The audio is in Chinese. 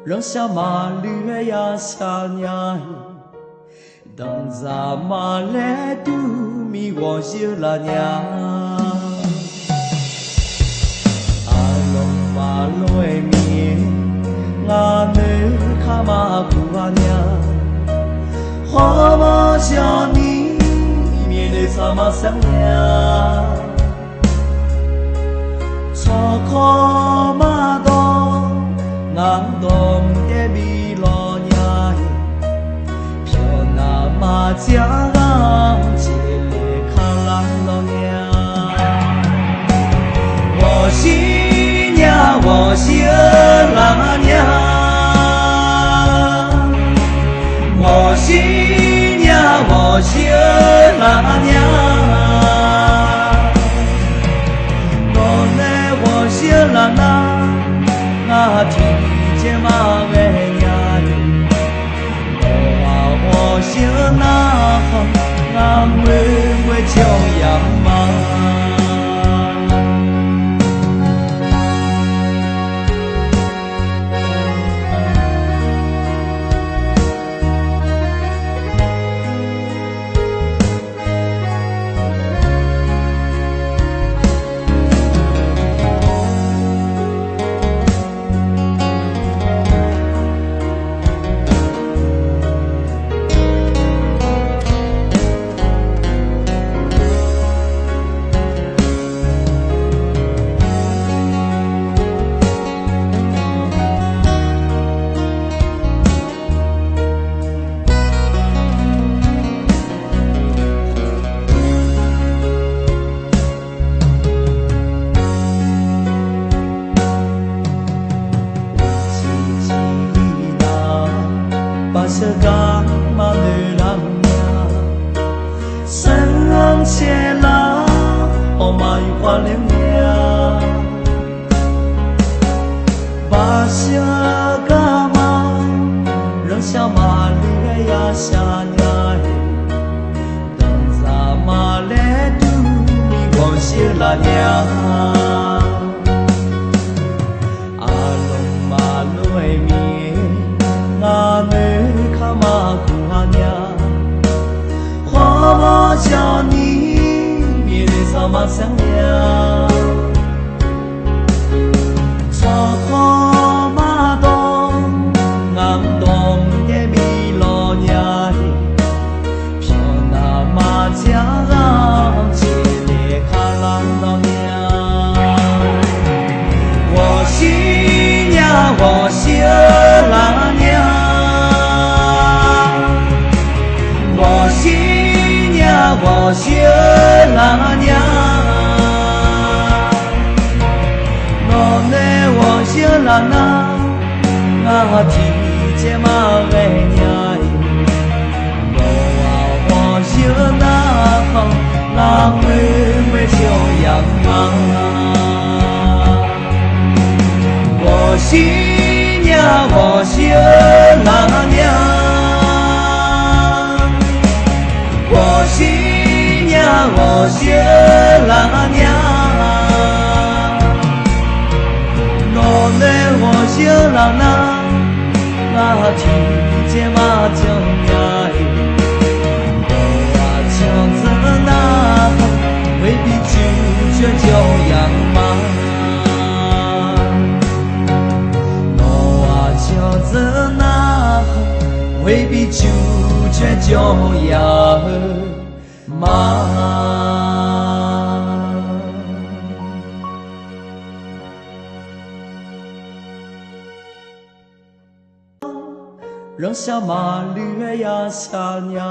让小马驴呀小鸟，当咱马来都米我些拉娘，阿龙马来面，阿妹卡马古阿娘，花马小米面的啥马香呀，草靠马东。ngang đông để bị lo nhai, phiêu na ma chia ngang chỉ để khá lắm lo nhai. 我心呀，我心啦娘，我心呀，我心啦娘，我呢我心啦那。我听见马尾呀，我心那我会叫呀妈。segang mameramnya senang cela omai walemnya basya gama 扔下马列呀下呀等咱马列都米光些拉娘阿龙马雷米阿妹卡马古阿娘花马叫你米的萨马香娘草花马东南东的米罗娘飘那马家郎接的卡郎老娘我心呀我心啦娘我心呀我心啦娘我呢我心啦那我提着马尾娘我心那方那会就阳光我心呀我心啦娘我心呀我心啦娘我呢我心啦那我听见马叫呀我唱着那未必拒绝就样嘛我唱着那未必拒绝就样嘛让小马驴呀小鸟